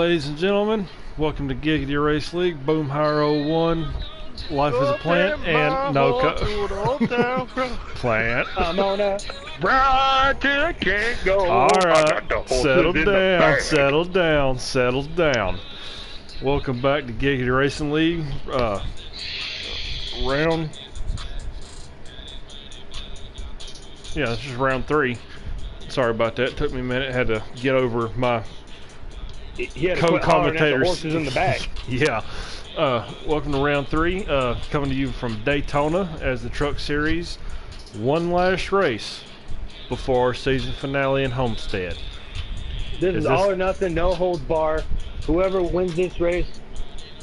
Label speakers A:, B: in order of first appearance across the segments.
A: ladies and gentlemen. Welcome to Giggity Race League, Boom Hire 01, Life as a Plant, and Plant.
B: I'm on a ride till I can't go.
A: Alright, settle down. Welcome back to Giggity Racing League, this is round 3. Sorry about that, took me a minute, had to get over my co-commentators.
B: Horses in the back.
A: Yeah. Welcome to round 3. Coming to you from Daytona as the Truck Series. One last race before our season finale in Homestead.
B: This is all or nothing, no holds bar. Whoever wins this race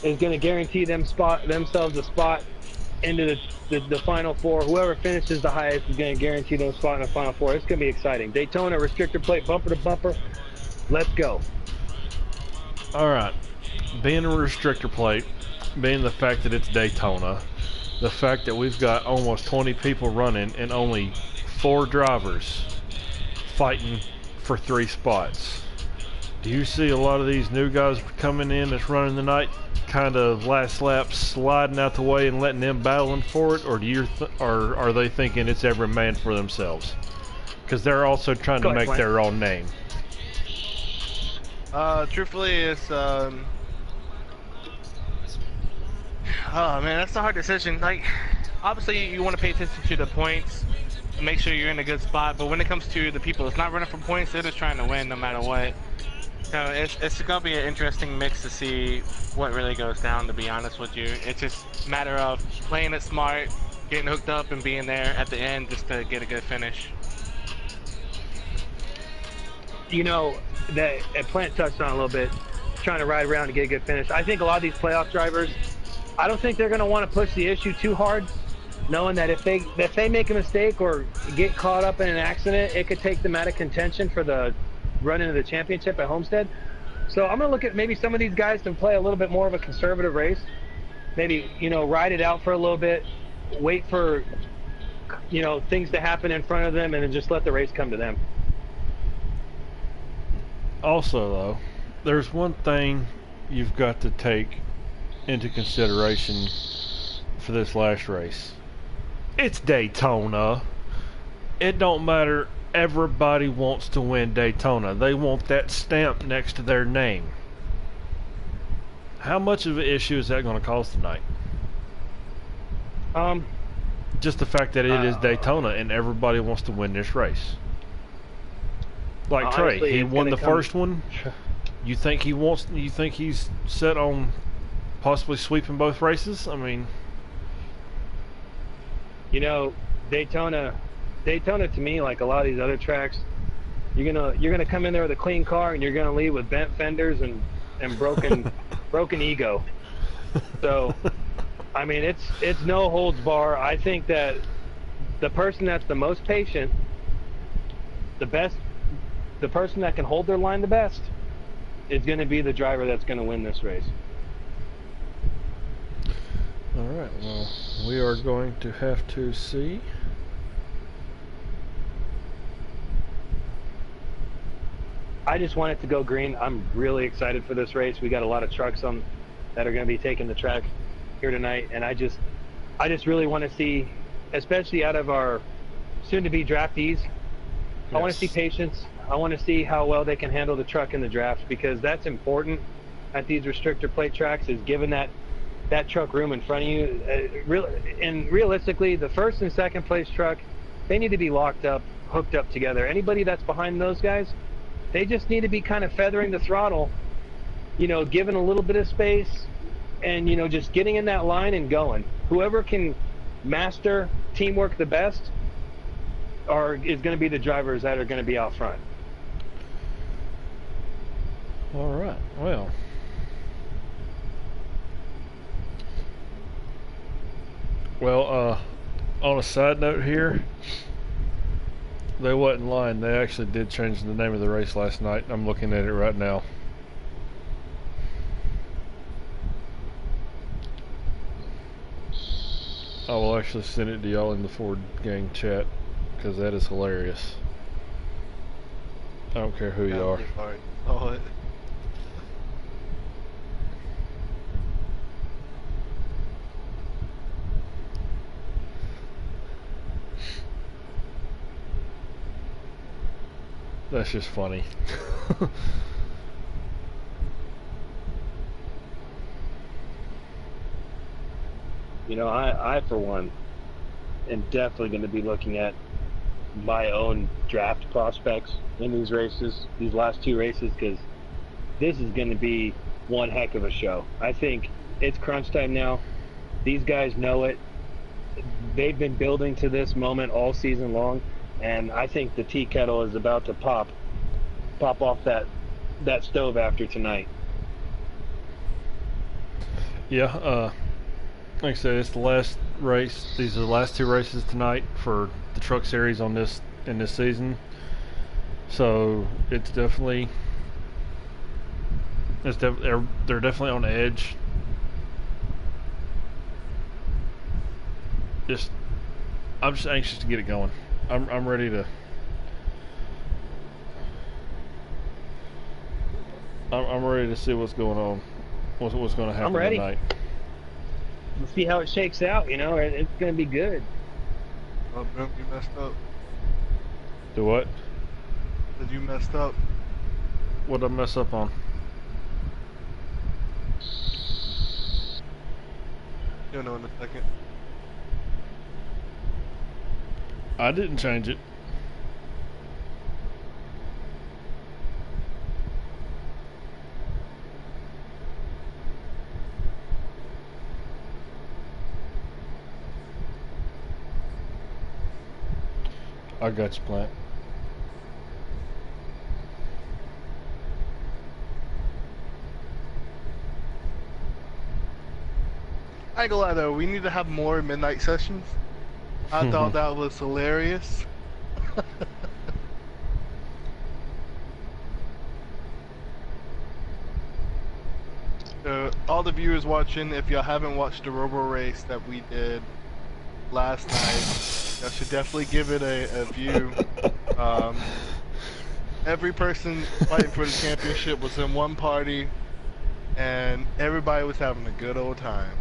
B: is going to guarantee themselves a spot into the Final Four. Whoever finishes the highest is going to guarantee them a spot in the Final Four. It's going to be exciting. Daytona restrictor plate, bumper to bumper. Let's go.
A: All right. Being a restrictor plate, being the fact that it's Daytona, the fact that we've got almost 20 people running and only 4 drivers fighting for 3 spots. Do you see a lot of these new guys coming in that's running the night kind of last lap sliding out the way and letting them battling for it, or are they thinking it's every man for themselves? Because they're also trying to make their own name.
C: Truthfully, it's oh man, that's a hard decision. Like, obviously you want to pay attention to the points, make sure you're in a good spot, but when it comes to the people that's not running for points, they're just trying to win no matter what. So it's gonna be an interesting mix to see what really goes down, to be honest with you. It's just a matter of playing it smart, getting hooked up and being there at the end just to get a good finish.
B: You know, that Plant touched on a little bit, trying to ride around to get a good finish. I think a lot of these playoff drivers, I don't think they're going to want to push the issue too hard, knowing that if they make a mistake or get caught up in an accident, it could take them out of contention for the run into the championship at Homestead. So I'm going to look at maybe some of these guys to play a little bit more of a conservative race. Maybe, ride it out for a little bit, wait for, things to happen in front of them, and then just let the race come to them.
A: Also, though, there's one thing you've got to take into consideration for this last race. It's Daytona. It don't matter. Everybody wants to win Daytona. They want that stamp next to their name. How much of an issue is that going to cause tonight? Just the fact that it is Daytona and everybody wants to win this race. Like Trey, he won the first one. You think he's set on possibly sweeping both races? I mean,
B: Daytona to me, like a lot of these other tracks, you're gonna come in there with a clean car and you're gonna leave with bent fenders and broken ego. So, I mean, it's no holds bar. I think that the person that's the most patient, the person that can hold their line the best is going to be the driver that's going to win this race.
A: Alright, well, we are going to have to see.
B: I just want it to go green. I'm really excited for this race. We got a lot of trucks that are going to be taking the track here tonight, and I just really want to see, especially out of our soon-to-be draftees, yes. I want to see patience. I want to see how well they can handle the truck in the draft, because that's important at these restrictor plate tracks, is giving that truck room in front of you. And realistically, the first and second place truck, they need to be locked up, hooked up together. Anybody that's behind those guys, they just need to be kind of feathering the throttle, giving a little bit of space and, just getting in that line and going. Whoever can master teamwork the best is going to be the drivers that are going to be out front.
A: Alright, well. Well, on a side note here, they wasn't lying. They actually did change the name of the race last night. I'm looking at it right now. I will actually send it to y'all in the Ford Gang chat, because that is hilarious. I don't care who you are. That's just funny.
B: You know, I for one am definitely going to be looking at my own draft prospects in these races, these last two races, because this is going to be one heck of a show. I think it's crunch time now. These guys know it. They've been building to this moment all season long, and I think the tea kettle is about to pop off that stove after tonight.
A: Yeah, like I said, it's the last race. These are the last two races tonight for the Truck Series in this season. So it's definitely they're definitely on the edge. I'm just anxious to get it going. I'm ready to. I'm ready to see what's going on. What's going to happen
B: I'm ready.
A: tonight.
B: We'll see how it shakes out. You know, it's going to be good.
D: Oh, Brim, you messed up.
A: Do what?
D: Said you messed up.
A: What'd I mess up on?
D: You'll know in a second.
A: I didn't change it. I got you, Plant.
D: I ain't gonna lie though, we need to have more midnight sessions. I thought that was hilarious. So, all the viewers watching, if y'all haven't watched the Robo race that we did last night, y'all should definitely give it a view. Every person fighting for the championship was in one party, and everybody was having a good old time.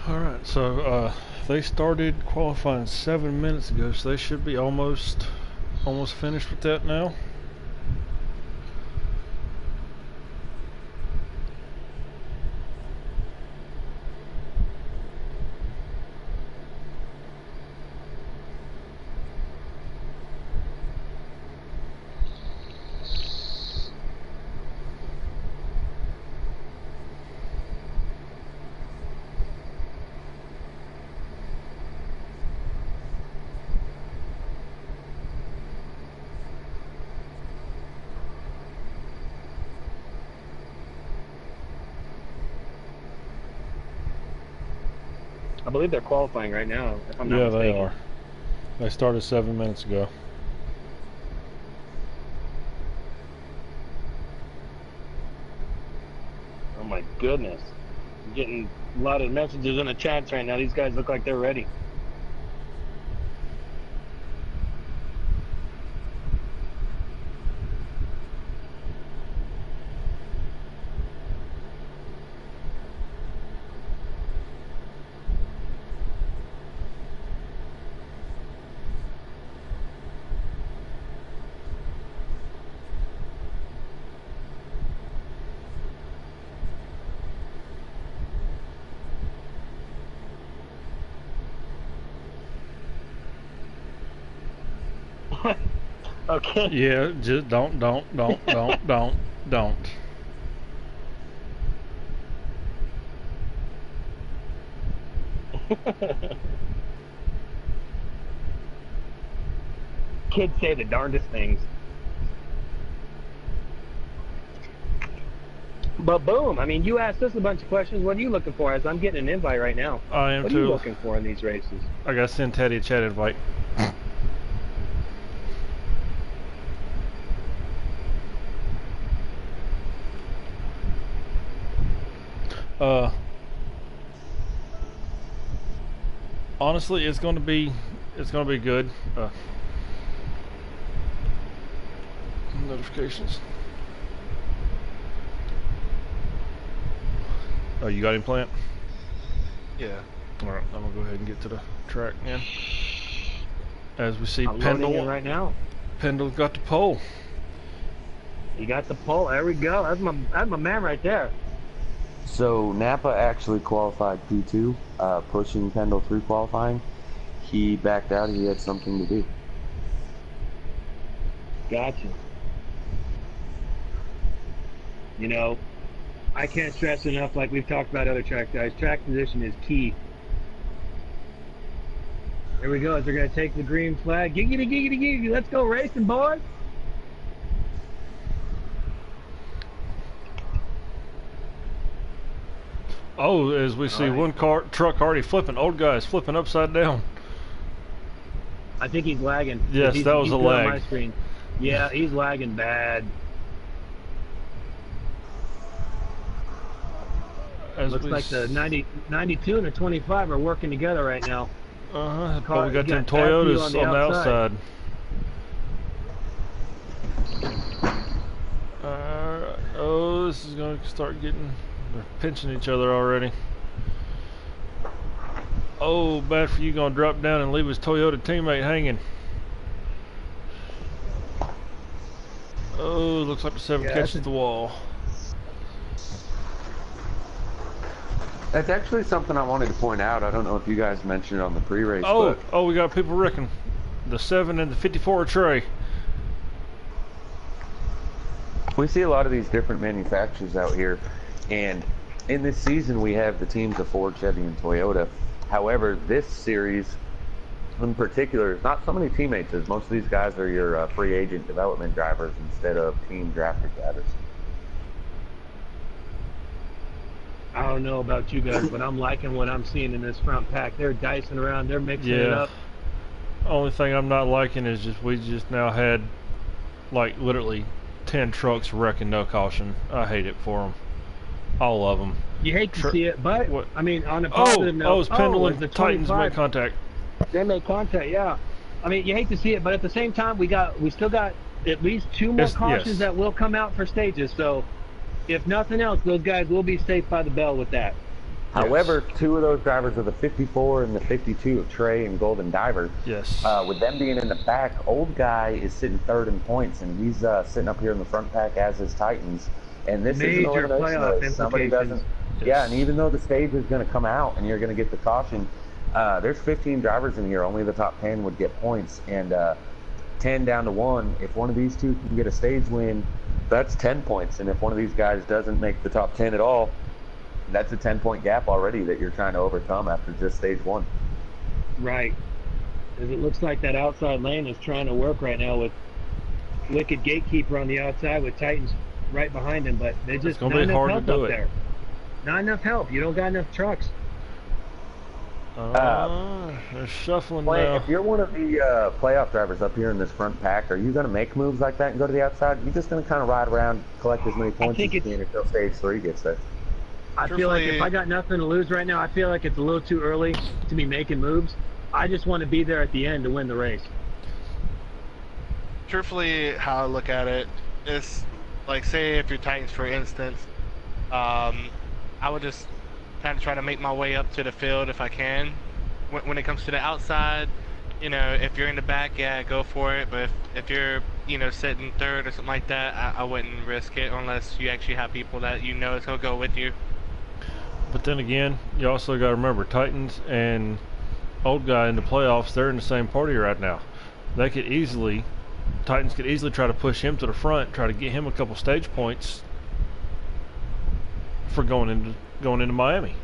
A: Alright, so they started qualifying 7 minutes ago, so they should be almost finished with that now.
B: I believe they're qualifying right now, if I'm not
A: Yeah,
B: mistaken.
A: they are. They started 7 minutes ago.
B: Oh my goodness. I'm getting a lot of messages in the chats right now. These guys look like they're ready. Okay.
A: Yeah, just don't.
B: Kids say the darndest things. But boom, I mean, you asked us a bunch of questions. What are you looking for? As I'm getting an invite right now.
A: I am
B: What are
A: too.
B: you looking for in these races?
A: I gotta send Teddy a chat invite. Honestly, it's gonna be good. Notifications. Oh, you got him plant?
D: Yeah.
A: Alright, I'm gonna go ahead and get to the track now. As we see,
B: I'm loading in
A: Pendle.
B: right now.
A: Pendle's got the pole.
B: You got the pole. There we go. That's my man right there.
E: So Napa actually qualified P2, pushing Pendle through qualifying. He backed out. He had something to do.
B: Gotcha. You know, I can't stress enough, like we've talked about other track guys, track position is key. There we go, as they're going to take the green flag. Giggity, giggity, giggity. Let's go racing, boys.
A: Oh, as we see, one truck already flipping. Old guy is flipping upside down.
B: I think he's lagging.
A: Yes, that was
B: he's
A: a
B: good on
A: lag.
B: my screen. Yeah, he's lagging bad.
A: As
B: Looks
A: we
B: like the 92 and the 25 are working together right now.
A: but we got them
B: got Matthew
A: Toyotas
B: on the
A: on the outside. Oh, this is going to start getting... They're pinching each other already. Oh, bad for you, going to drop down and leave his Toyota teammate hanging. Oh, looks like the 7 catches the wall.
E: That's actually something I wanted to point out. I don't know if you guys mentioned it on the pre-race.
A: Oh, we got people wrecking. The 7 and the 54 tray.
E: We see a lot of these different manufacturers out here, and in this season we have the teams of Ford, Chevy, and Toyota. However, this series in particular is not so many teammates, as most of these guys are your free agent development drivers instead of team drafted drivers.
B: I don't know about you guys, but I'm liking what I'm seeing in this front pack. They're dicing around. They're mixing it up.
A: Only thing I'm not liking is we just now had like literally 10 trucks wrecking no caution. I hate it for them. All of them.
B: You hate to see it, but
A: what?
B: I mean, on a positive note,
A: it's Pendle and
B: the
A: Titans
B: 25,
A: make contact.
B: They make contact, yeah. I mean, you hate to see it, but at the same time, we still got at least 2 more cautions that will come out for stages. So, if nothing else, those guys will be safe by the bell with that.
E: However, 2 of those drivers are the 54 and the 52 of Trey and Golden Diver.
A: Yes.
E: With them being in the back, Old Guy is sitting 3rd in points, and he's sitting up here in the front pack as is Titans. And this is an
B: Major
E: elimination
B: playoff
E: race. Somebody
B: implications.
E: doesn't. Yeah, and even though the stage is going to come out and you're going to get the caution, there's 15 drivers in here. Only the top 10 would get points, and 10 down to 1. If one of these 2 can get a stage win, that's 10 points. And if one of these guys doesn't make the top 10 at all, that's a 10-point gap already that you're trying to overcome after just stage 1.
B: Right. Because it looks like that outside lane is trying to work right now with Wicked Gatekeeper on the outside with Titans right behind him, but they just not enough help up there. Not enough help. You don't got enough trucks.
A: They're shuffling now.
E: If you're one of the playoff drivers up here in this front pack, are you going to make moves like that and go to the outside? You're just going to kind of ride around, collect as many points as you can until stage 3 gets there.
B: I feel like if I got nothing to lose right now, I feel like it's a little too early to be making moves. I just want to be there at the end to win the race.
C: Truthfully, how I look at it is, like, say if you're Titans, for instance, I would just kind of try to make my way up to the field if I can. When it comes to the outside, you know, if you're in the back, yeah, go for it. But if you're, you know, sitting 3rd or something like that, I wouldn't risk it unless you actually have people that you know is going to go with you.
A: But then again, you also got to remember, Titans and Old Guy in the playoffs, they're in the same party right now. They could easily, Titans could easily try to push him to the front, try to get him a couple stage points for going into Miami.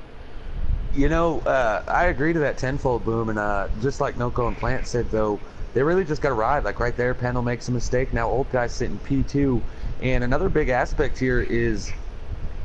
E: You know, I agree to that tenfold, Boom, and just like Noko and Plant said, though, they really just got to ride. Like right there, Pendle makes a mistake. Now Old Guy's sitting P2, and another big aspect here is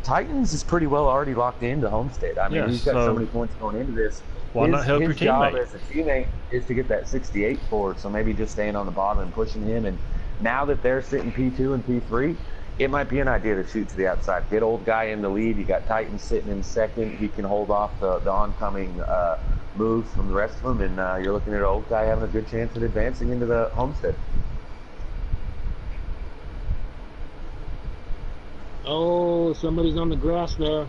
E: Titans is pretty well already locked into Homestead. I mean,
A: Yes,
E: he's got
A: so
E: so many points going into this.
A: why not help your
E: his job
A: teammate?
E: as a teammate is to get that 68 forward, so maybe just staying on the bottom and pushing him. And now that they're sitting P2 and P3, it might be an idea to shoot to the outside. Get Old Guy in the lead. You got Titans sitting in second. He can hold off the oncoming moves from the rest of them, and you're looking at Old Guy having a good chance at advancing into the Homestead.
B: Oh, somebody's on the grass there.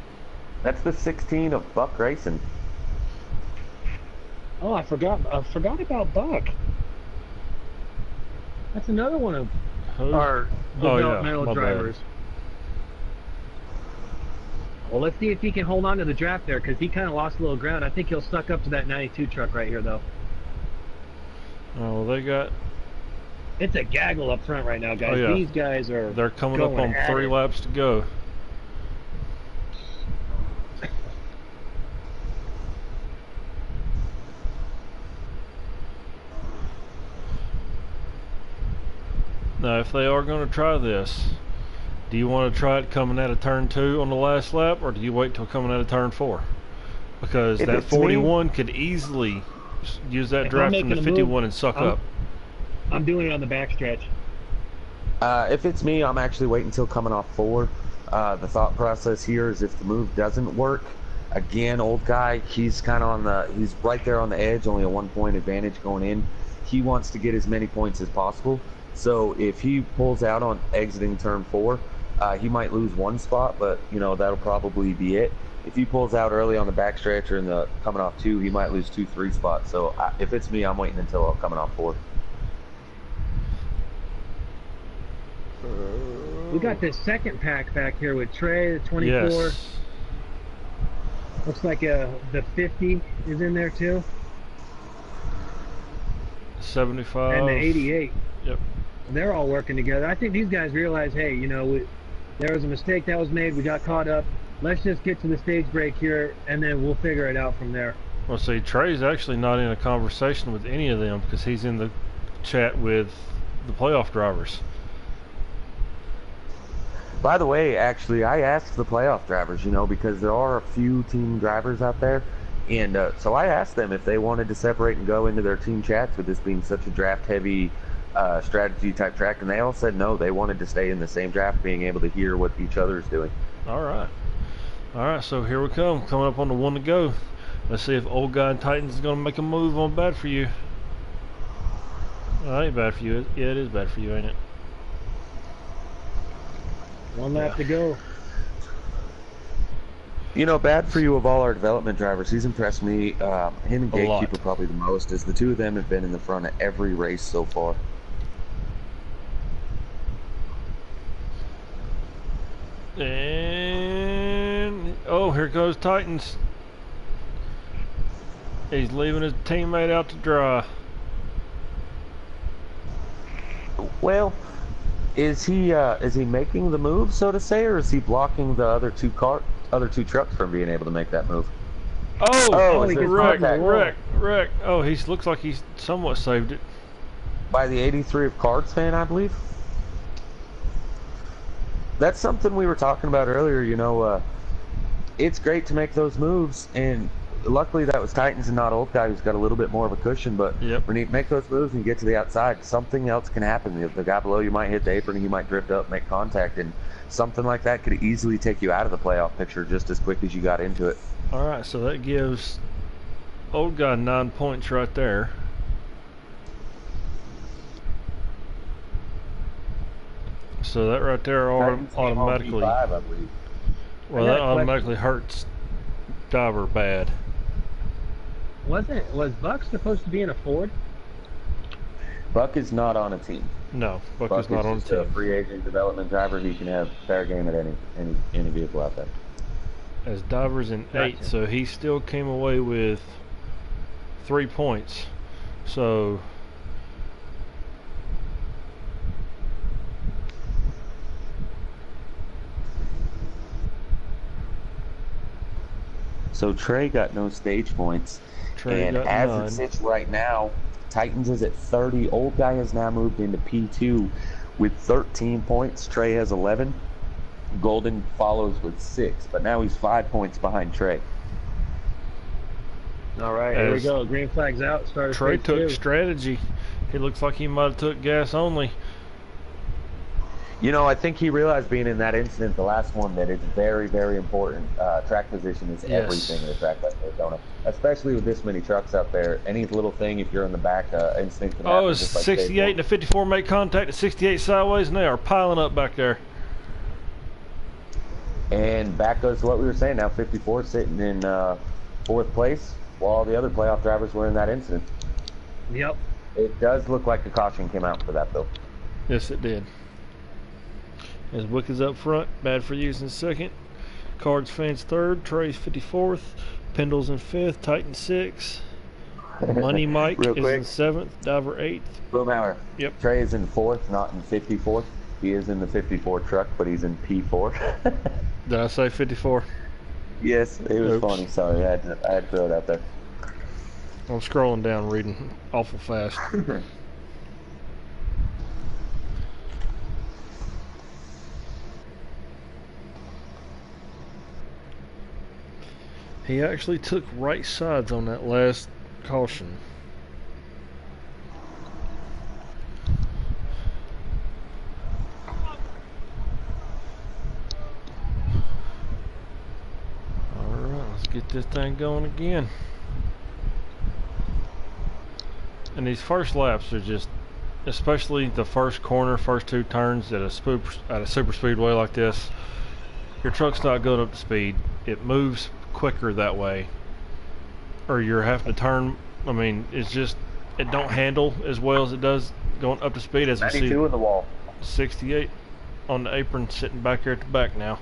E: That's the 16 of Buck Racing.
B: Oh, I forgot about Buck. That's another one of
A: Who?
B: our
A: Oh, yeah,
B: developmental
A: my bad.
B: drivers. Well, let's see if he can hold on to the draft there, because he kind of lost a little ground. I think he'll suck up to that 92 truck right here, though.
A: Oh, well, they got.
B: It's a gaggle up front right now, guys.
A: Oh, yeah.
B: These guys are.
A: They're coming up
B: going
A: on
B: at
A: 3
B: it.
A: laps to go. Now, if they are going to try this, do you want to try it coming out of turn 2 on the last lap, or do you wait till coming out of turn 4? Because
E: If
A: that
E: it's me-
A: 41 could easily use that
B: If I'm
A: draft from
B: making
A: the
B: a
A: 51
B: move,
A: and suck
B: I'm-
A: up.
B: I'm doing it on the backstretch.
E: If it's me, I'm actually waiting until coming off 4. The thought process here is if the move doesn't work, again, Old Guy, he's kind of he's right there on the edge, only a 1-point advantage going in. He wants to get as many points as possible. So if he pulls out on exiting turn 4, he might lose 1 spot, but that'll probably be it. If he pulls out early on the backstretch or in the coming off 2, he might lose 2-3 spots. So if it's me, I'm waiting until I'm coming off 4.
B: We got this second pack back here with Trey, the 24.
A: Yes.
B: Looks like the 50 is in there too.
A: 75.
B: And the 88.
A: Yep.
B: They're all working together. I think these guys realize, hey, there was a mistake that was made. We got caught up. Let's just get to the stage break here, and then we'll figure it out from there.
A: Well, see, Trey's actually not in a conversation with any of them because he's in the chat with the playoff drivers.
E: By the way, actually, I asked the playoff drivers, because there are a few team drivers out there. And so I asked them if they wanted to separate and go into their team chats with this being such a draft-heavy strategy type track. And they all said no, they wanted to stay in the same draft, being able to hear what each other is doing.
A: All right. All right, so here we come. Coming up on the 1 to go. Let's see if Old Guy and Titans is going to make a move on Bad For You. Well, that ain't bad for you. Yeah, it is bad for you, ain't it?
B: 1 lap to go.
E: Bad For You of all our development drivers, he's impressed me. Him and
A: A lot.
E: Gatekeeper probably the most, as the two of them have been in the front of every race so far.
A: And oh, here goes Titans. He's leaving his teammate out to dry.
E: Well, is he making the move, so to say, or is he blocking the other two trucks from being able to make that move?
A: Oh,
E: he gets
A: wreck.
E: contact.
A: Oh, he looks like he's somewhat saved it.
E: By the 83 of Cards fan, I believe. That's something we were talking about earlier. It's great to make those moves, and luckily that was Titans and not Old Guy, who's got a little bit more of a cushion. But
A: Yep.
E: when you make those moves and you get to the outside, something else can happen. The guy below you might hit the apron, and you might drift up, make contact, and something like that could easily take you out of the playoff picture just as quick as you got into it.
A: All right, so that gives Old Guy 9 points right there. So that right there
E: Titans came home
A: automatically,
E: P5, I believe.
A: well,
B: I got
A: that
B: a
A: automatically hurts Diver bad.
B: Was Buck supposed to be in a Ford?
E: Buck is not on a team.
A: No, Buck
E: Buck
A: is not on the
E: just a
A: team.
E: free agent development driver. He can have fair game at any vehicle out there.
A: As Diver's in 8,
B: Gotcha.
A: so he still came away with 3 points. So
E: So Trey got no stage points.
A: Trey
E: And
A: got
E: as
A: none.
E: it sits right now, Titans is at 30. Old Guy has now moved into P2 with 13 points. Trey has 11. Golden follows with 6, but now he's 5 points behind Trey.
B: All right, here we
A: As
B: go. Green flag's out. Start
A: Trey
B: phase
A: took
B: 2.
A: strategy. He looks like he might have took gas only.
E: You know, I think he realized being in that incident, the last one, that it's very, very important. Track position is
A: Yes.
E: everything in a track like Daytona, especially with this many trucks out there. Any little thing, if you're in the back, incident can happen.
A: Oh, it's
E: just like
A: 68 and a 54 make contact at 68 sideways, and they are piling up back there.
E: And back goes to what we were saying. Now 54 sitting in 4th place, while all the other playoff drivers were in that incident.
B: Yep.
E: It does look like the caution came out for that, though.
A: Yes, it did. As Wick is up front, Bad for You's in 2nd, Cards Fans 3rd, Trey's 54th, Pendle's in 5th, Titan 6th, Money Mike
E: Real
A: is
E: quick.
A: in 7th, Diver 8th.
E: Boomhauer.
A: Yep.
E: Trey is in 4th, not in 54th. He is in the 54 truck, but he's in P4.
A: Did I say 54?
E: Yes, it was
A: Oops.
E: funny. Sorry, I had to throw it out there.
A: I'm scrolling down reading awful fast. He actually took right sides on that last caution. Alright, let's get this thing going again. And these first laps are just, especially the first corner, first 2 turns at a super speedway like this, your truck's not going up to speed. It moves quicker that way, or you're having to turn. I mean, it's just, it don't handle as well as it does going up to speed. As we see
E: 92 in the wall.
A: 68 on the apron sitting back here at the back now.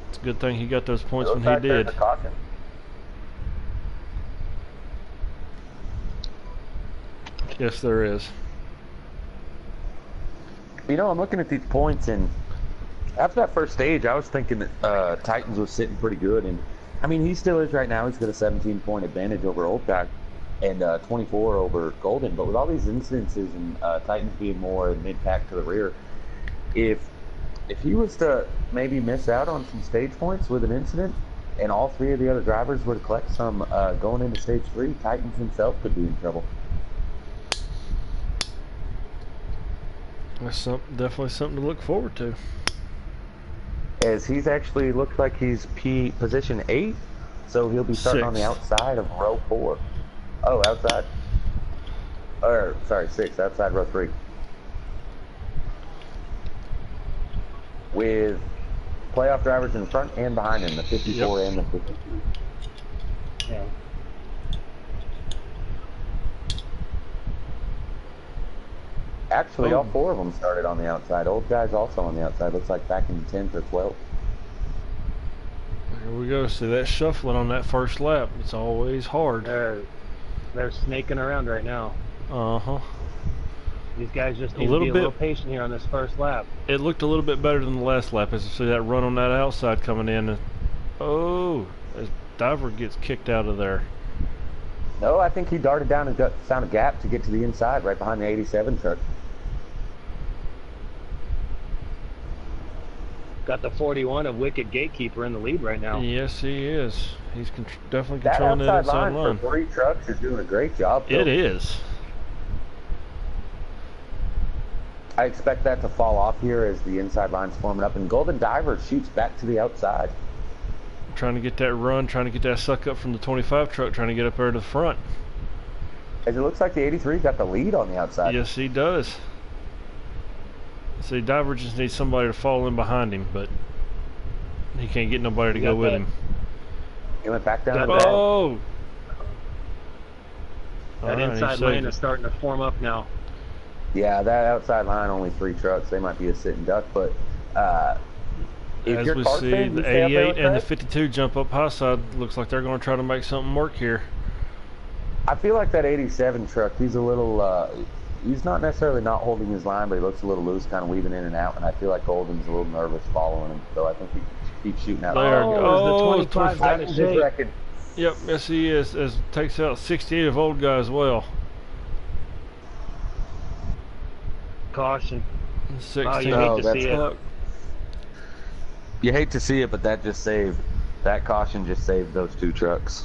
A: It's a good thing he got those points when he did. Yes, there is.
E: You know, I'm looking at these points, and after that first stage, I was thinking that Titans was sitting pretty good. And I mean, he still is right now. He's got a 17-point advantage over Old Guy and 24 over Golden. But with all these incidences and Titans being more mid-pack to the rear, if he was to maybe miss out on some stage points with an incident, and all 3 of the other drivers were to collect some going into stage 3, Titans himself could be in trouble.
A: That's definitely something to look forward to.
E: As he's actually looks like he's position 8, so he'll be starting on the
A: 6th.
E: outside of row 4. Oh, outside. Or sorry, 6, outside row 3. With playoff drivers in front and behind him, the 54 and the 52.
B: Yeah.
E: Actually, all 4 of them started on the outside. Old Guy's also on the outside. Looks like back in 10th or 12th.
A: Here we go. See that shuffling on that first lap. It's always hard.
B: They're snaking around right now.
A: Uh-huh.
B: These guys just need to
A: little
B: be a
A: bit-
B: little patient here on this first lap.
A: It looked a little bit better than the last lap as you see that run on that outside coming in. And, oh, as Diver gets kicked out of there.
E: No, I think he darted down and found a gap to get to the inside right behind the 87 truck.
B: Got the 41 of Wicked Gatekeeper in the lead right now.
A: Yes, he is. He's definitely
E: That
A: controlling that
E: outside
A: inside
E: line
A: line.
E: for 3 trucks is doing a great job. Though.
A: It is.
E: I expect that to fall off here as the inside line's forming up, and Golden Diver shoots back to the outside.
A: Trying to get that run, trying to get that suck up from the 25 truck, trying to get up there to the front.
E: As it looks like the 83 got the lead on the outside.
A: Yes, he does. See, Diver just needs somebody to fall in behind him, but he can't get nobody to
B: You
A: go
B: got
A: with
B: that.
A: him.
E: He went back down
B: Got
E: the
B: that.
E: back.
A: Oh!
B: That
A: Alright,
B: inside
A: he saved
B: lane
A: it.
B: is starting to form up now.
E: Yeah, that outside line, only 3 trucks. They might be a sitting duck, but if
A: As
E: you're
A: we
E: car
A: see,
E: fan, you
A: the
E: stay up there
A: 88
E: with
A: and the
E: Trey?
A: 52 jump up high side. Looks like they're going to try to make something work here.
E: I feel like that 87 truck, he's a little, he's not necessarily not holding his line, but he looks a little loose, kind of weaving in and out, and I feel like Golden's a little nervous following him, so I think keep shooting out.
A: There.
B: Oh,
A: Oh,
B: the 25's out of
E: Titans is
B: shape.
E: wrecking.
A: Yep, yes he is. As takes out 68 of old guy as well.
B: Caution.
A: 16.
B: Oh, you
E: No,
B: hate to
E: that's
B: see it.
A: Fuck.
E: You hate to see it, but that just saved. That caution just saved those 2 trucks.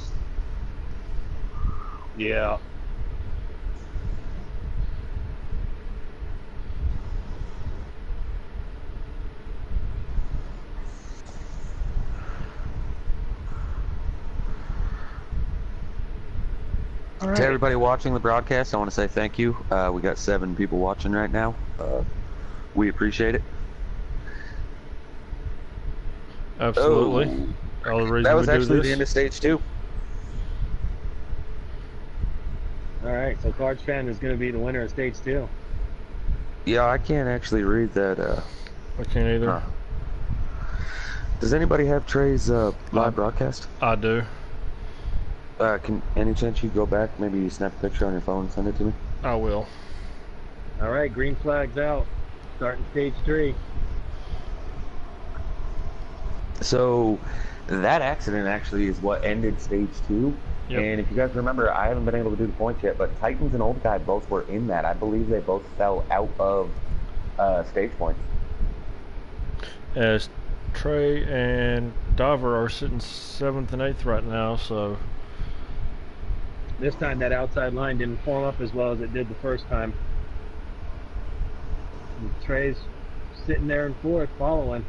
B: Yeah. All
E: To
B: right.
E: everybody watching the broadcast, I want to say thank you. We got 7 people watching right now. We appreciate it.
A: Absolutely. All the reason
E: That was
A: we do
E: actually
A: this.
E: the end of stage 2.
B: All right. So Cards Fan is going to be the winner of stage 2.
E: Yeah, I can't actually read that.
A: I can't either.
E: Does anybody have Trey's live broadcast?
A: I do.
E: Can any chance you go back, maybe snap a picture on your phone and send it to me?
A: I will.
B: All right. Green flag's out. Starting stage 3.
E: So that accident actually is what ended stage 2.
A: Yep.
E: And if you guys remember, I haven't been able to do the points yet, but Titans and Old Guy both were in that. I believe they both fell out of stage points.
A: As Trey and Dover are sitting 7th and 8th right now, so
B: This time that outside line didn't form up as well as it did the first time. And Trey's sitting there in 4th, following.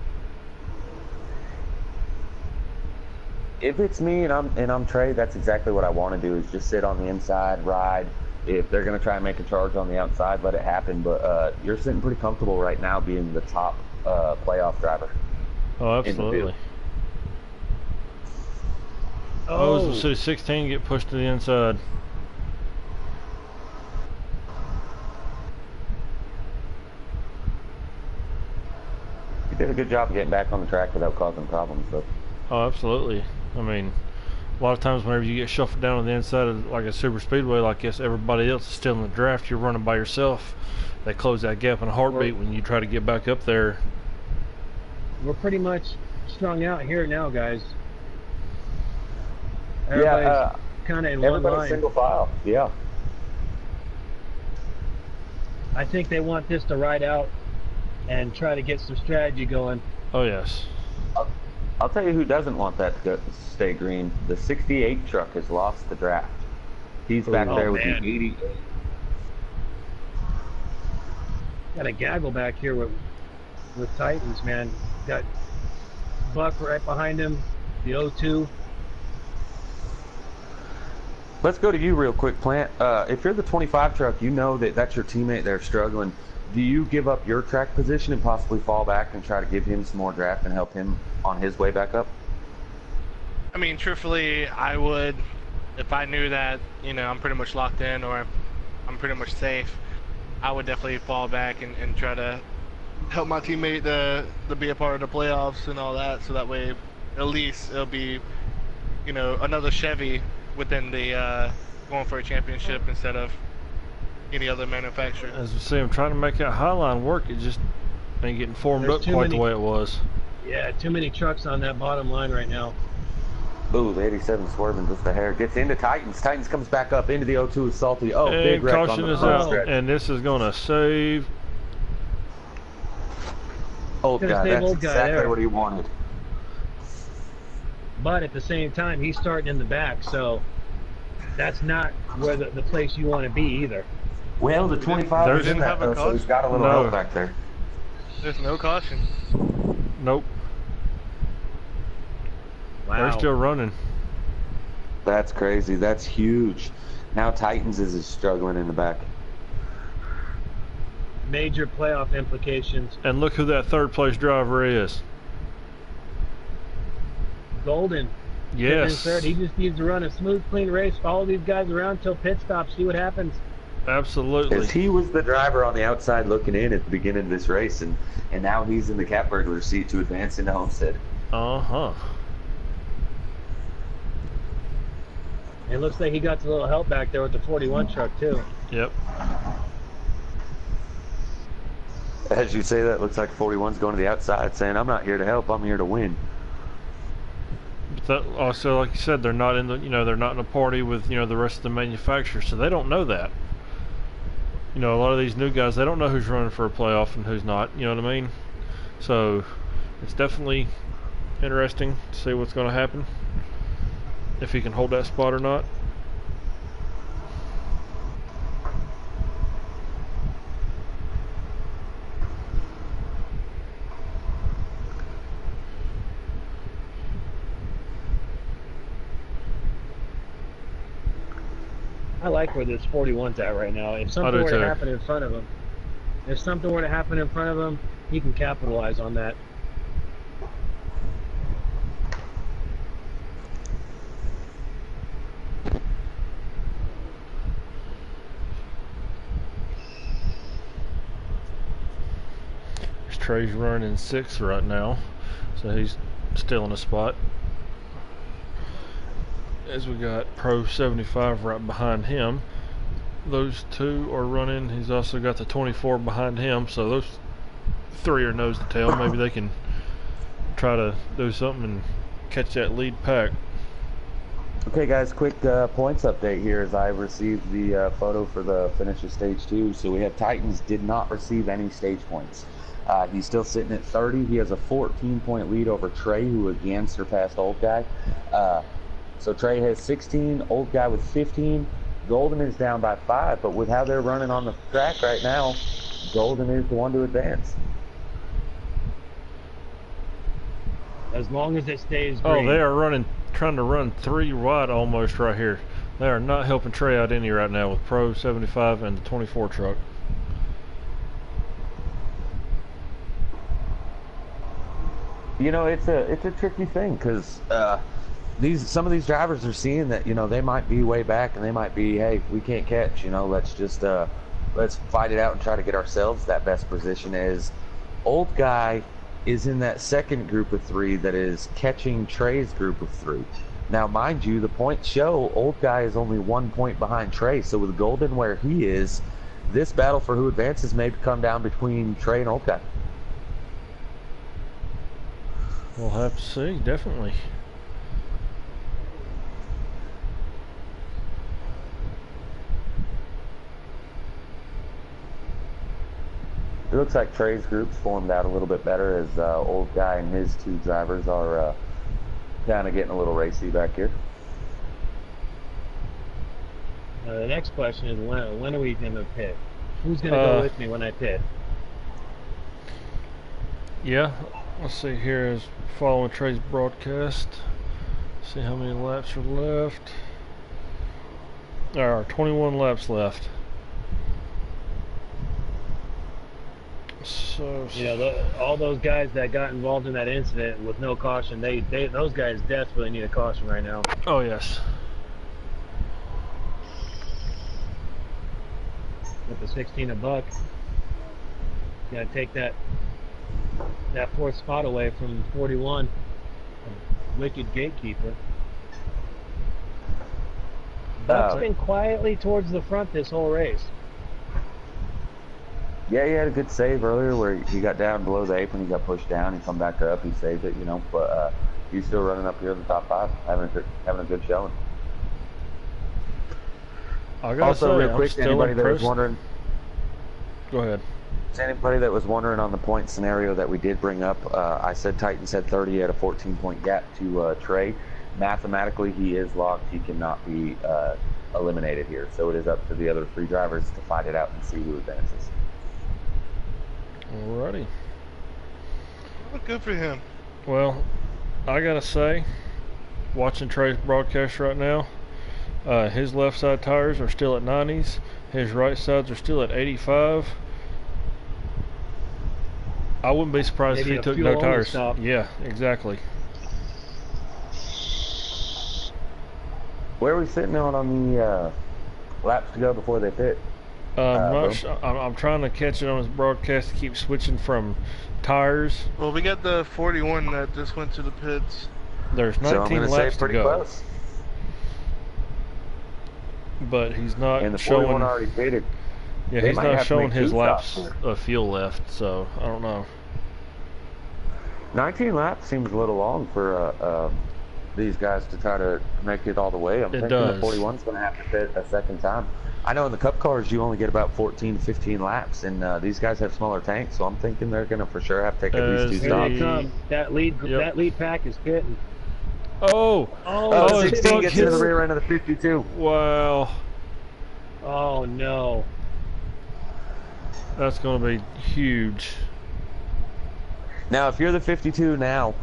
E: If it's me and I'm Trey, that's exactly what I want to do, is just sit on the inside, ride. If they're going to try and make a charge on the outside, let it happen. But you're sitting pretty comfortable right now being the top playoff driver.
A: oh, absolutely. Oh, the City 16 get pushed to the inside.
E: You did a good job of getting back on the track without causing problems, though.
A: Oh, absolutely. I mean, a lot of times whenever you get shuffled down on the inside of like a super speedway like this, everybody else is still in the draft. You're running by yourself. They close that gap in a heartbeat when you try to get back up there.
B: We're pretty much strung out here now, guys. Everybody's
E: Yeah,
B: kind of in one
E: everybody's
B: line.
E: single file. Yeah.
B: I think they want this to ride out and try to get some strategy going.
A: Oh, yes.
E: I'll tell you who doesn't want that to stay green. The 68 truck has lost the draft. He's back
B: Oh,
E: there with
B: man.
E: the 88.
B: Got a gaggle back here with Titans, man. Got Buck right behind him, the 02.
E: Let's go to you real quick, Plant. If you're the 25 truck, you know that that's your teammate there struggling. Do you give up your track position and possibly fall back and try to give him some more draft and help him on his way back up?
C: I mean, truthfully, I would, if I knew that, you know, I'm pretty much locked in or I'm pretty much safe, I would definitely fall back and try to
D: Help my teammate to be a part of the playoffs and all that, so that way at least it'll be, you know, another Chevy within the going for a championship instead of any other manufacturer.
A: As we see, I'm trying to make that Highline work. It just ain't getting formed
B: There's
A: up
B: too
A: quite
B: many-
A: the way it was.
B: Yeah, too many trucks on that bottom line right now.
E: Ooh, the 87 swerving just a hair. Gets into Titans. Titans comes back up into the 02 with Salty. Oh, big
A: And
E: wreck on
A: caution
E: the
A: is
E: front
A: out,
E: stretch.
A: and this is going to save.
E: Old
B: Gonna
E: guy,
B: save
E: that's
B: old guy
E: exactly
B: there.
E: what he wanted.
B: But at the same time, he's starting in the back, so that's not where the place you want to be either.
E: Well, the 25
A: There's-
E: is in
D: didn't
E: that,
D: have a
E: though, so he's
D: caution?
E: got a little
A: No.
E: help back there.
D: There's no caution.
A: Nope.
B: Wow.
A: They're still running.
E: That's crazy. That's huge. Now Titans is struggling in the back.
B: Major playoff implications.
A: And look who that third place driver is.
B: Golden. sitting in
A: Yes.
B: third. He just needs to run a smooth, clean race, follow these guys around till pit stop, see what happens.
A: Absolutely.
E: Because he was the driver on the outside looking in at the beginning of this race, and now he's in the cat burglar seat to advance into Homestead.
A: Uh-huh.
B: It looks like he got a little help back there with the 41 truck, too.
A: Yep.
E: As you say that, looks like 41's going to the outside saying, I'm not here to help, I'm here to win.
A: That also, like you said, they're not in the they're not in a party with the rest of the manufacturers, so they don't know that. A lot of these new guys, they don't know who's running for a playoff and who's not. You know what I mean? So it's definitely interesting to see what's going to happen, if he can hold that spot or not.
B: I like where this 41's at right now. If something were to happen in front of him, he can capitalize on that.
A: Trey's running in 6th right now, so he's still in a spot. As we got Pro 75 right behind him. Those two are running. He's also got the 24 behind him, so those three are nose to tail. Maybe they can try to do something and catch that lead pack.
E: Okay, guys, quick points update here as I received the photo for the finish of stage 2. So we have Titans did not receive any stage points. He's still sitting at 30. He has a 14-point lead over Trey, who again surpassed Old Guy. So Trey has 16, Old Guy with 15. Golden is down by 5, but with how they're running on the track right now, Golden is the one to advance.
B: As long as it stays green.
A: Oh, they are trying to run 3 wide almost right here. They are not helping Trey out any right now with Pro 75 and the 24 truck.
E: It's a tricky thing because some of these drivers are seeing that they might be way back and they might be, hey, we can't catch. Let's just let's fight it out and try to get ourselves that best position. As Old Guy is in that second group of 3 that is catching Trey's group of 3. Now, mind you, the points show Old Guy is only 1 point behind Trey. So with Golden where he is, this battle for who advances may come down between Trey and Old Guy.
A: We'll have to see, definitely.
E: It looks like Trey's group's formed out a little bit better as Old Guy and his 2 drivers are kind of getting a little racy back here.
B: The next question is when are we going to pit? Who's going to go with me when I pit?
A: Yeah, let's see here is following Trey's broadcast. See how many laps are left. There are 21 laps left. So
B: all those guys that got involved in that incident with no caution, those guys desperately need a caution right now.
A: Oh yes.
B: With the 16 a buck, you gotta take that 4th spot away from 41, wicked gatekeeper. Buck's been quietly towards the front this whole race.
E: Yeah, he had a good save earlier where he got down below the apron, he got pushed down, he come back up, he saved it, but he's still running up here in the top 5, having a good showing.
A: I gotta
E: Also,
A: say,
E: real quick, anybody that was wondering,
A: go ahead.
E: Anybody that was wondering on the point scenario that we did bring up, I said Titans had 30 at a 14-point gap to Trey. Mathematically, he is locked. He cannot be eliminated here. So it is up to the other 3 drivers to fight it out and see who advances.
A: Alrighty.
D: Well, good for him.
A: Well, I gotta say, watching Trey's broadcast right now, his left side tires are still at 90s. His right sides are still at 85. I wouldn't be surprised if he took no tires.
B: Stop.
A: Yeah, exactly.
E: Where are we sitting on the laps to go before they pit?
A: I'm trying to catch it on his broadcast to keep switching from tires.
D: Well, we got the 41 that just went to the pits.
A: There's 19 laps to go.
E: Close.
A: But he's not
E: and the
A: showing.
E: 41 already pitted.
A: Yeah, he's not showing his laps of fuel left, so I don't know.
E: 19 laps seems a little long for these guys to try to make it all the way. I'm
A: It
E: thinking
A: does.
E: the 41's going to have to fit a second time. I know in the Cup cars you only get about 14 to 15 laps, and these guys have smaller tanks, so I'm thinking they're going to for sure have to take at least 2
B: Here
E: stops.
B: they come. That lead pack is pitting.
A: Oh!
E: Oh,
A: Oh,
E: the
A: it's
E: 16 gets into the
A: hits-
E: rear end of the 52.
A: Wow.
B: Oh no.
A: That's going to be huge.
E: Now, if you're the 52 now,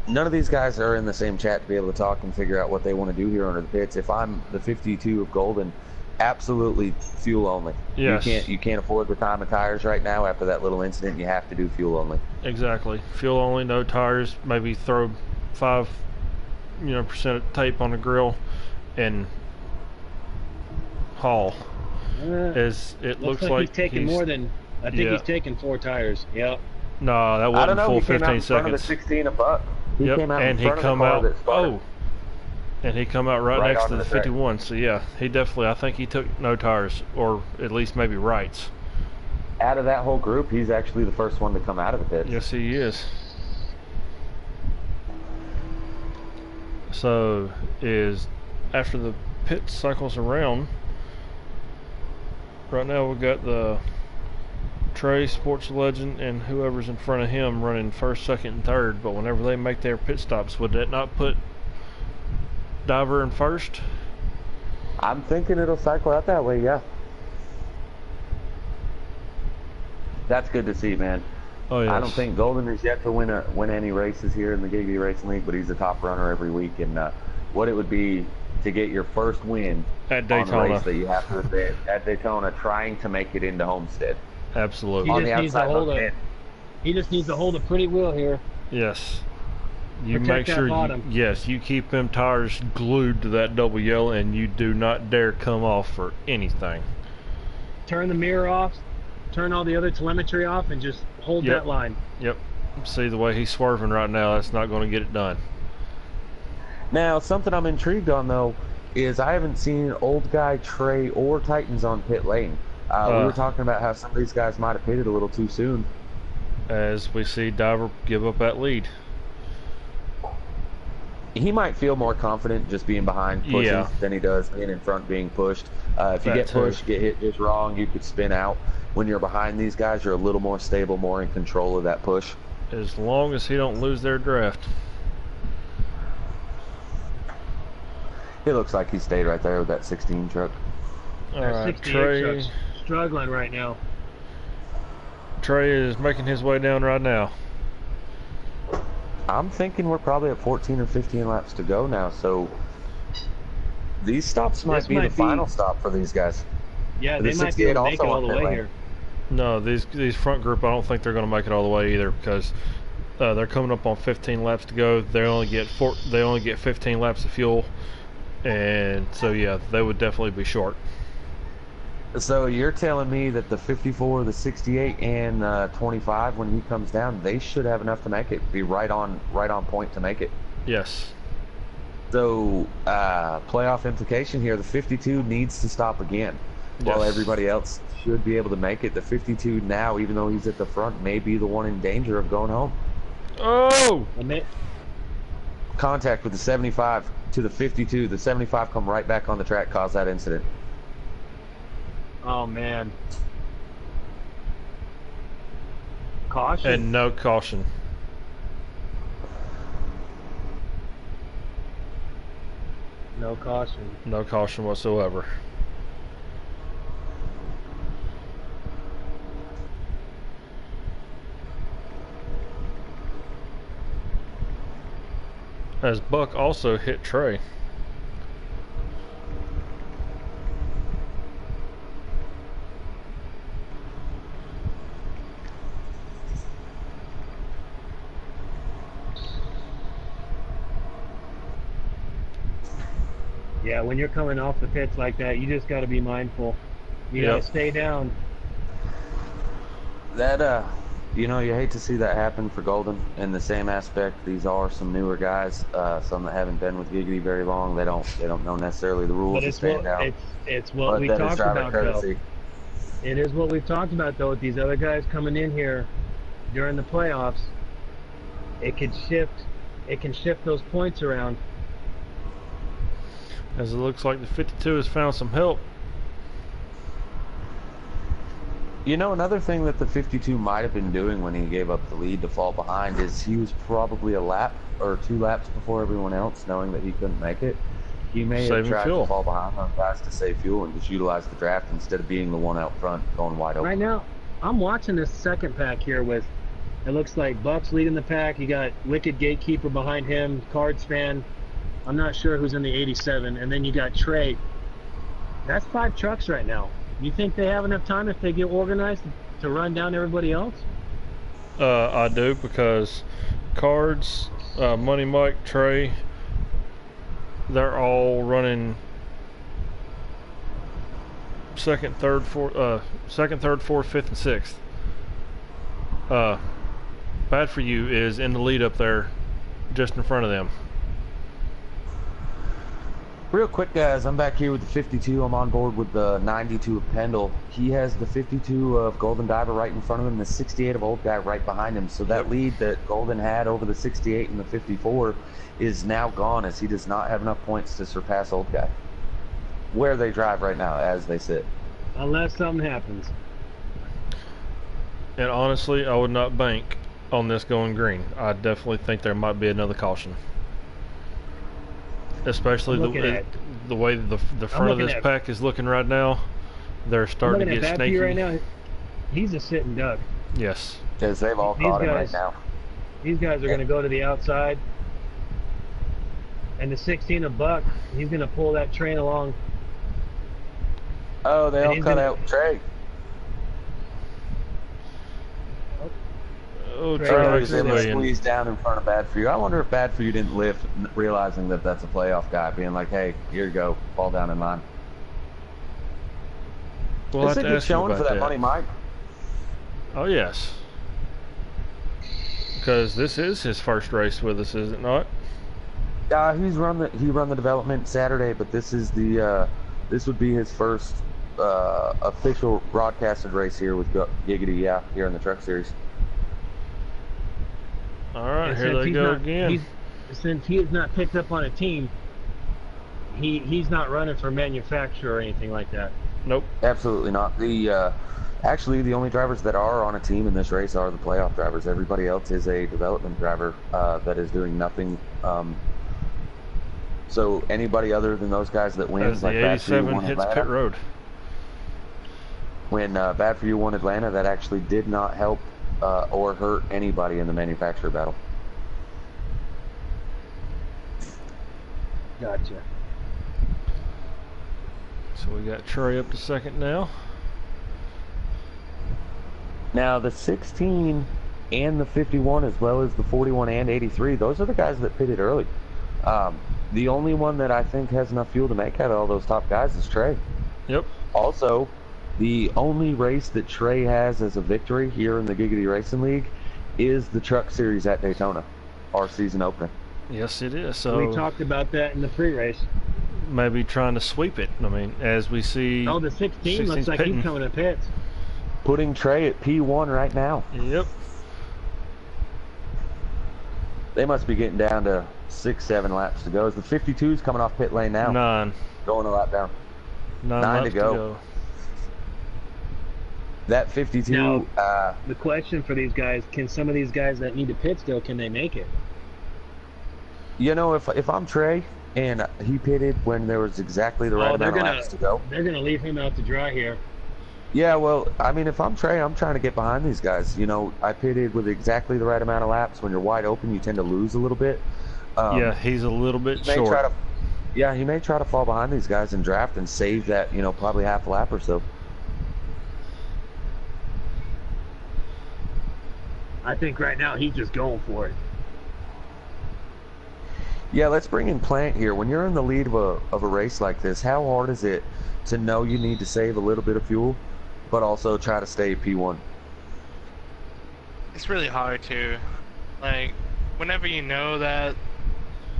E: none of these guys are in the same chat to be able to talk and figure out what they want to do here under the pits. If I'm the 52 of Golden, absolutely fuel only.
A: Yes.
E: You can't afford the time of tires right now after that little incident. You have to do fuel only.
A: Exactly. Fuel only, no tires. Maybe throw 5% of tape on the grill and haul. As it looks like
B: he's taking more than. I think he's taking 4 tires. Yep.
A: No, that
E: I
A: wasn't
E: don't know.
A: full
E: He came out
A: 15
E: in front of the
A: seconds.
E: 16 a buck. He
A: Yep,
E: came out
A: and
E: in
A: he
E: front of the
A: come
E: car
A: out.
E: that started.
A: Oh, and he come out right
E: Right
A: next to
E: onto
A: the
E: the track.
A: 51. So yeah, he definitely. I think he took no tires, or at least maybe rights.
E: Out of that whole group, he's actually the first one to come out of the pits.
A: Yes, he is. So is after the pit cycles around. Right now we've got the Trey, Sports Legend, and whoever's in front of him running first, second, and third. But whenever they make their pit stops, would that not put Diver in first?
E: I'm thinking it'll cycle out that way, yeah. That's good to see, man.
A: Oh yes.
E: I don't think Golden is yet to win any races here in the Giggity Racing League, but he's a top runner every week. And what it would be to get your first win
A: at
E: on
A: Daytona.
E: the race that you have to advance at Daytona, trying to make it into Homestead.
A: Absolutely.
E: On
B: He
E: the
B: just needs to
E: outside
B: hold
E: looking in.
B: He just needs to hold a pretty wheel here.
A: Yes. You
B: Protect
A: make
B: that
A: sure
B: bottom.
A: you keep them tires glued to that double yellow, and you do not dare come off for anything.
B: Turn the mirror off. Turn all the other telemetry off, and just hold
A: Yep.
B: that line.
A: Yep. See the way he's swerving right now, that's not going to get it done.
E: Now, something I'm intrigued on, though, is I haven't seen old guy Trey or Titans on pit lane. We were talking about how some of these guys might have pitted a little too soon.
A: As we see Diver give up that lead.
E: He might feel more confident just being behind pushing
A: Yeah.
E: than he does being in front being pushed. If you
A: That
E: get
A: too.
E: pushed, get hit just wrong, you could spin out. When you're behind these guys, you're a little more stable, more in control of that push.
A: As long as he don't lose their draft.
E: It looks like he stayed right there with that 16 truck.
A: All
B: Our
A: right,
B: 68
A: Trey.
B: truck's struggling right now.
A: Trey is making his way down right now.
E: I'm thinking we're probably at 14 or 15 laps to go now, so these stops might
B: This
E: be
B: might
E: the
B: be-
E: final stop for these guys.
B: Yeah,
E: The
B: they might be
E: 68
B: able to make it
E: also
B: all
E: on
B: the
E: pit
B: way
E: lane.
B: here.
A: No, these front group, I don't think they're going to make it all the way either, because they're coming up on 15 laps to go. They only get 15 laps of fuel, and so yeah, they would definitely be short.
E: So you're telling me that the 54, the 68, and 25, when he comes down, they should have enough to make it, be right on point to make it.
A: Yes.
E: So playoff implication here: the 52 needs to stop again, while
A: Yes.
E: everybody else should be able to make it. The 52 now, even though he's at the front, may be the one in danger of going home.
A: Oh!
E: Contact with the 75 to the 52. The 75 come right back on the track, caused that incident.
B: Oh man. Caution.
A: And no caution.
B: No caution.
A: No caution whatsoever. As Buck also hit Trey.
B: Yeah, when you're coming off the pits like that, you just got to be mindful. You got to
A: Yep.
B: stay down.
E: That you know, you hate to see that happen for Golden. In the same aspect, these are some newer guys, some that haven't been with Giggity very long. They don't know necessarily the rules
B: But
E: of
B: it's
E: staying
B: what
E: down.
B: it's what
E: But
B: we
E: that is
B: talked
E: driver
B: about though.
E: courtesy.
B: It is what we've talked about though with these other guys coming in here during the playoffs. It could shift it can shift those points around.
A: As it looks like the 52 has found some help.
E: You know, another thing that the 52 might have been doing when he gave up the lead to fall behind is he was probably a lap or 2 laps before everyone else, knowing that he couldn't make it. He may have tried to fall behind on guys to save fuel and just utilize the draft instead of being the one out front going wide open.
B: Right now, I'm watching this second pack here with, it looks like Buck's leading the pack. You got Wicked Gatekeeper behind him, Cards Fan. I'm not sure who's in the 87. And then you got Trey. That's 5 trucks right now. You think they have enough time if they get organized to run down everybody else?
A: I do, because Cards, Money Mike, Trey, they're all running second, third, fourth, fifth, and sixth. Bad for You is in the lead up there, just in front of them.
E: Real quick, guys, I'm back here with the 52. I'm on board with the 92 of Pendle. He has the 52 of Golden Diver right in front of him, and the 68 of Old Guy right behind him. So that lead that Golden had over the 68 and the 54 is now gone, as he does not have enough points to surpass Old Guy. Where they drive right now, as they sit.
B: Unless something happens.
A: And honestly, I would not bank on this going green. I definitely think there might be another caution. Especially the way the front of this pack is looking right now. They're starting to get snaky.
B: Right now, he's a sitting duck.
A: Yes.
E: Because they've all caught him right now.
B: These guys are going to go to the outside. And the 16 of Buck, he's going to pull that train along.
E: Oh, they all cut out Trey.
A: Oh,
E: Trey's squeezed down in front of Bad For You. I wonder if Bad For You didn't lift, realizing that that's a playoff guy, being like, hey, here you go, fall down in line.
A: We'll have
E: to ask you about for that Money Mike.
A: Oh, yes. Because this is his first race with us, is it not?
E: He run the development Saturday, but this is the this would be his first official broadcasted race here with Giggity, here in the Truck Series.
A: All right, here they go again.
B: Since he is not picked up on a team, he's not running for manufacturer or anything like that.
A: Nope.
E: Absolutely not. Actually, the only drivers that are on a team in this race are the playoff drivers. Everybody else is a development driver that is doing nothing. So anybody other than those guys that wins,
A: as
E: like
A: the 87 hits
E: Atlanta,
A: pit road.
E: When Bad For You won Atlanta, that actually did not help or hurt anybody in the manufacturer battle.
B: Gotcha.
A: So we got Trey up to second now.
E: Now the 16 and the 51, as well as the 41 and 83, those are the guys that pitted early. The only one that I think has enough fuel to make out of all those top guys is Trey.
A: Yep.
E: Also, the only race that Trey has as a victory here in the Giggity Racing League is the Truck Series at Daytona, our season opener.
A: Yes, it is. So
B: we talked about that in the pre-race.
A: Maybe trying to sweep it. I mean, as we see.
B: Oh, the 16 looks like he's coming to pits.
E: Putting Trey at P1 right now.
A: Yep.
E: They must be getting down to 6-7 laps to go. The 52's coming off pit lane now.
A: 9.
E: Going a lap down.
A: 9 to go.
E: That 52.
B: Now, the question for these guys: can some of these guys that need to pit still, can they make it?
E: You know, if I'm Trey and he pitted when there was exactly the right amount of laps to go,
B: they're gonna leave him out to dry here.
E: Yeah, well, I mean, if I'm Trey, I'm trying to get behind these guys. You know, I pitted with exactly the right amount of laps. When you're wide open, you tend to lose a little bit.
A: Yeah, he's a little bit short.
E: He may try to fall behind these guys and draft and save that, probably half a lap or so.
B: I think right now he's just going for it.
E: Yeah, let's bring in Plant here. When you're in the lead of a race like this, how hard is it to know you need to save a little bit of fuel, but also try to stay P1?
C: It's really hard to, whenever you know that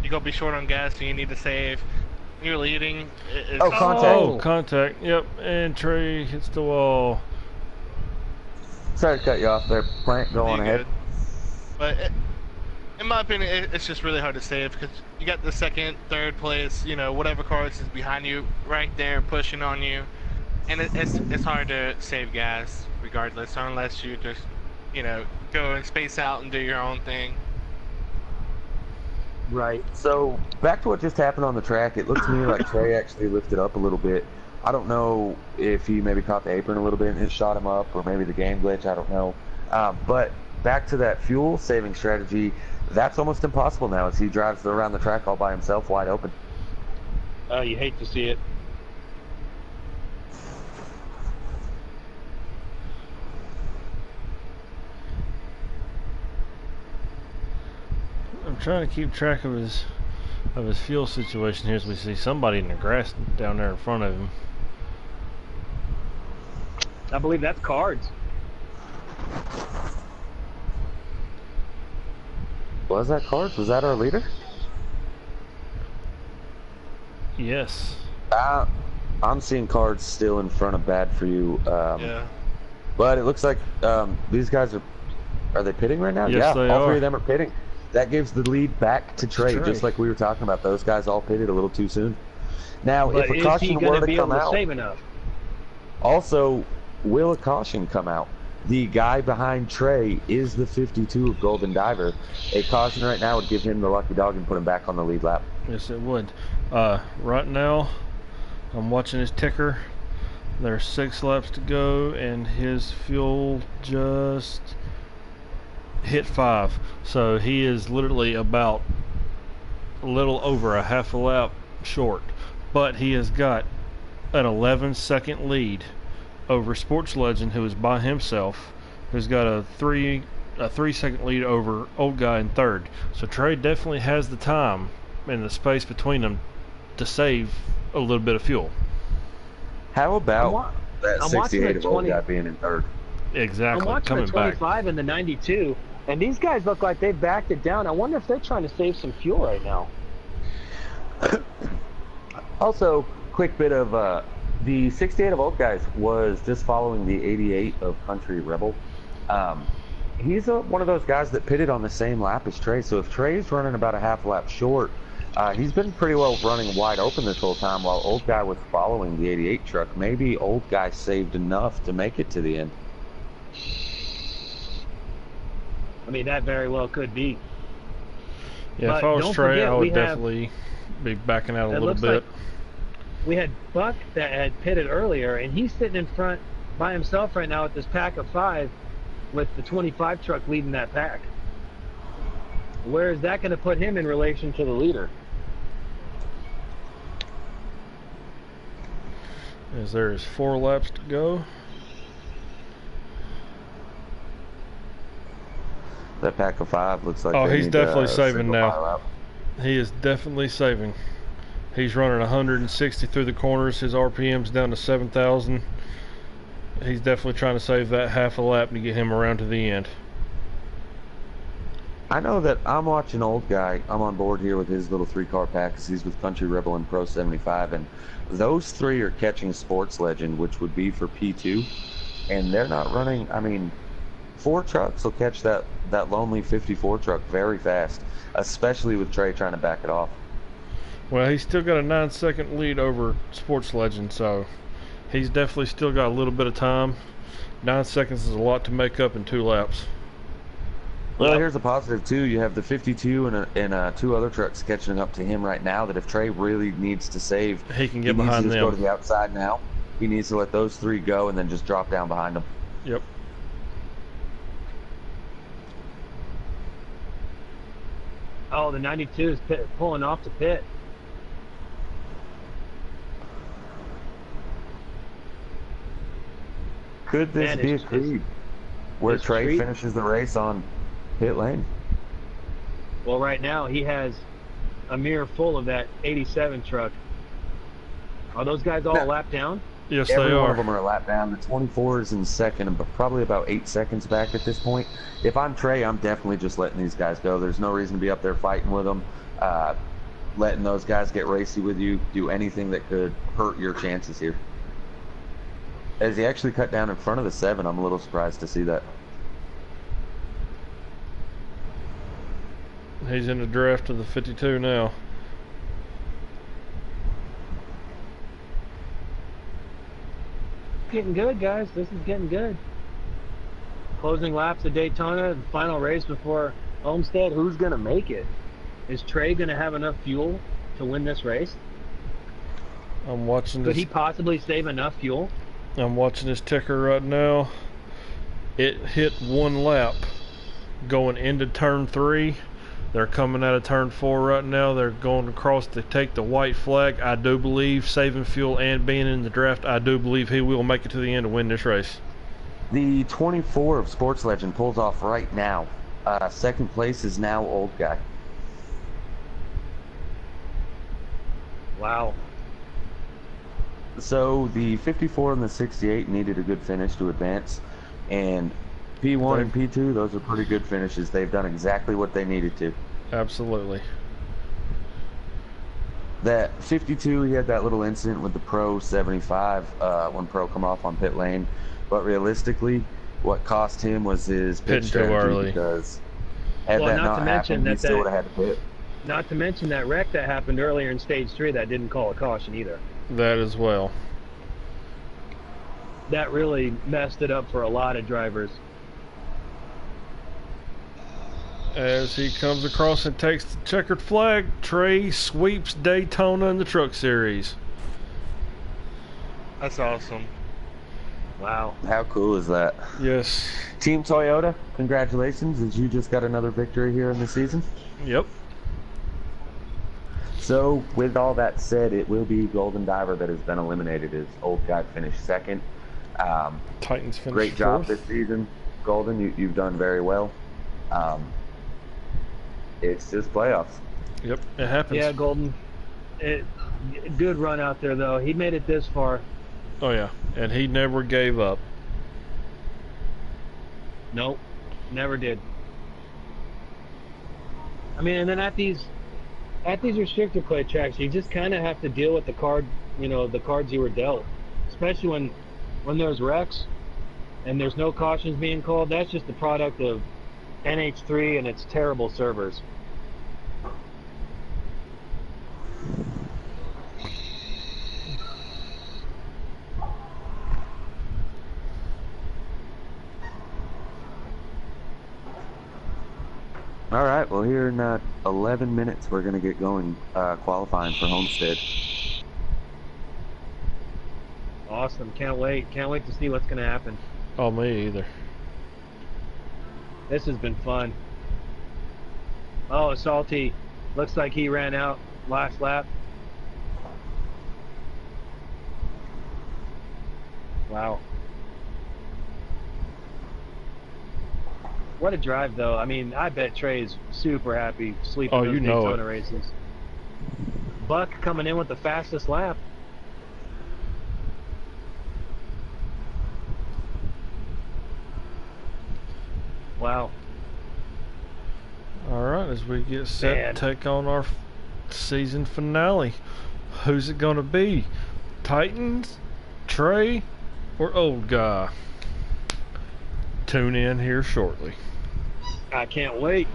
C: you're going to be short on gas and you need to save, you're leading.
E: Contact.
A: Oh, contact. Yep, and Trey hits the wall.
E: Sorry to cut you off there, Plant. Go on ahead.
C: But in
D: my opinion, it's just really hard to save because you got the second, third place, you know, whatever cars is behind you, right there pushing on you, and it's hard to save gas regardless, unless you just, you know, go and space out and do your own thing.
B: Right.
E: So back to what just happened on the track, it looked to me like Trey actually lifted up a little bit. I don't know if he maybe caught the apron a little bit and it shot him up, or maybe the game glitch, I don't know. But back to that fuel saving strategy, that's almost impossible now as he drives around the track all by himself, wide open.
B: You hate to see it.
A: I'm trying to keep track of his fuel situation here as we see somebody in the grass down there in front of him.
B: I believe that's Cards.
E: Was that Cards? Was that our leader?
A: Yes.
E: I'm seeing Cards still in front of Bad for You.
D: Yeah.
E: But it looks like these guys are they pitting right now?
A: Yes,
E: yeah,
A: they
E: all
A: are.
E: three of them are pitting. That gives the lead back to Trey,
A: Trey.
E: just like we were talking about. Those guys all pitted a little too soon. Now,
B: But
E: if a
B: is he
E: caution
B: going
E: were
B: to
E: to
B: be able
E: come
B: to
E: out,
B: save enough?
E: also, will a caution come out? The guy behind Trey is the 52 of Golden Diver. A caution right now would give him the lucky dog and put him back on the lead lap.
A: Yes, it would. Right now, I'm watching his ticker. There's 6 laps to go, and his fuel just hit 5. So he is literally about a little over a half a lap short. But he has got an 11-second lead over Sports Legend, who is by himself, who's got a 3-second lead over Old Guy in third. So Trey definitely has the time and the space between them to save a little bit of fuel.
E: How about that
B: I'm watching
E: 68
B: the
E: of Old
B: 20
E: Guy being in third?
A: Exactly,
B: I'm watching
A: coming
B: the
A: back.
B: 25 and the 92, and these guys look like they've backed it down. I wonder if they're trying to save some fuel right now.
E: Also, quick bit of the 68 of Old Guys was just following the 88 of Country Rebel. He's one of those guys that pitted on the same lap as Trey, so if Trey's running about a half lap short, he's been pretty well running wide open this whole time while Old Guy was following the 88 truck. Maybe Old Guy saved enough to make it to the end.
B: I mean, that very well could be.
A: Yeah,
B: But
A: if I was
B: don't
A: Trey,
B: forget,
A: I
B: we
A: would
B: have-
A: definitely be backing out a
B: It
A: little
B: looks
A: bit.
B: like we had Buck that had pitted earlier, and he's sitting in front by himself right now with this pack of 5 with the 25 truck leading that pack. Where is that going to put him in relation to the leader?
A: As there is 4 laps to go.
E: That pack of 5 looks like
A: Oh,
E: they
A: he's
E: need
A: definitely
E: a
A: saving
E: single
A: now.
E: mile out.
A: He is definitely saving. He's running 160 through the corners. His RPM's down to 7,000. He's definitely trying to save that half a lap to get him around to the end.
E: I know that I'm watching Old Guy. I'm on board here with his little 3-car pack because he's with Country Rebel and Pro 75, and those 3 are catching Sports Legend, which would be for P2, and they're not running. I mean, 4 trucks will catch that lonely 54 truck very fast, especially with Trey trying to back it off.
A: Well, he's still got a 9-second lead over Sports Legend, so he's definitely still got a little bit of time. 9 seconds is a lot to make up in 2 laps.
E: Well, here's a positive too. You have the 52 and 2 other trucks catching up to him right now. That if Trey really needs to save,
A: He can get
E: needs
A: behind
E: to just
A: them.
E: go to the outside now. He needs to let those 3 go and then just drop down behind them.
A: Yep.
B: Oh, the 92 is pulling off the pit.
E: Could this
B: Man,
E: be a
B: it's-
E: creed where
B: it's
E: Trey
B: creed.
E: finishes the race on pit lane?
B: Well, right now he has a mirror full of that 87 truck. Are those guys all
E: No.
B: lapped down?
A: Yes,
E: Every
A: they
E: one
A: are.
E: of them are a lap down. The 24 is in second, but probably about 8 seconds back at this point. If I'm Trey, I'm definitely just letting these guys go. There's no reason to be up there fighting with them. Letting those guys get racy with you, do anything that could hurt your chances here. As he actually cut down in front of the 7, I'm a little surprised to see that.
A: He's in the draft of the 52 now.
B: Getting good, guys. This is getting good. Closing laps at Daytona, the final race before Homestead. Who's going to make it? Is Trey going to have enough fuel to win this race?
A: I'm watching
B: Could
A: this.
B: he possibly save enough fuel?
A: I'm watching this ticker right now. It hit 1 lap going into turn 3. They're coming out of turn 4 right now. They're going across to take the white flag. I do believe, saving fuel and being in the draft, I do believe he will make it to the end to win this race.
E: The 24 of Sports Legend pulls off right now. Second place is now Old Guy.
B: Wow.
E: So the 54 and the 68 needed a good finish to advance, and P1 and P2, those are pretty good finishes. They've done exactly what they needed to.
A: Absolutely.
E: That 52, he had that little incident with the Pro 75 when Pro come off on pit lane, but realistically, what cost him was his pit
A: Pitting too
E: strategy,
A: early.
E: because had
B: Well,
E: that
B: not
E: not
B: to mention
E: happened, he
B: that
E: still would have had to pit.
B: Not to mention that wreck that happened earlier in stage 3 that didn't call a caution either.
A: That as well.
B: That really messed it up for a lot of drivers.
A: As he comes across and takes the checkered flag, Trey sweeps Daytona in the Truck Series.
D: That's awesome.
B: Wow.
E: How cool is that?
A: Yes.
E: Team Toyota, congratulations, as you just got another victory here in the season.
A: Yep.
E: So, with all that said, it will be Golden Diver that has been eliminated, as Old Guy finished second.
A: Titans finished
E: Great job
A: fourth.
E: this season, Golden. You've done very well. It's just playoffs.
A: Yep, it happens.
B: Yeah, Golden. Good run out there, though. He made it this far.
A: Oh yeah, and he never gave up.
B: Nope, never did. I mean, and then at these restrictor plate tracks, you just kind of have to deal with the card, the cards you were dealt. Especially when there's wrecks and there's no cautions being called. That's just the product of NH3 and its terrible servers.
E: All right, well, here in 11 minutes, we're going to get going qualifying for Homestead.
B: Awesome. Can't wait. Can't wait to see what's going to happen.
A: Oh, me either.
B: This has been fun. Oh, Salty. Looks like he ran out last lap. Wow. What a drive, though. I mean, I bet Trey's super happy sleeping
A: Oh,
B: those
A: you know
B: Daytona
A: it.
B: races. Buck coming in with the fastest lap. Wow.
A: All right, as we get set
B: Man.
A: to take on our season finale, who's it going to be? Titans, Trey, or Old Guy? Tune in here shortly.
B: I can't wait.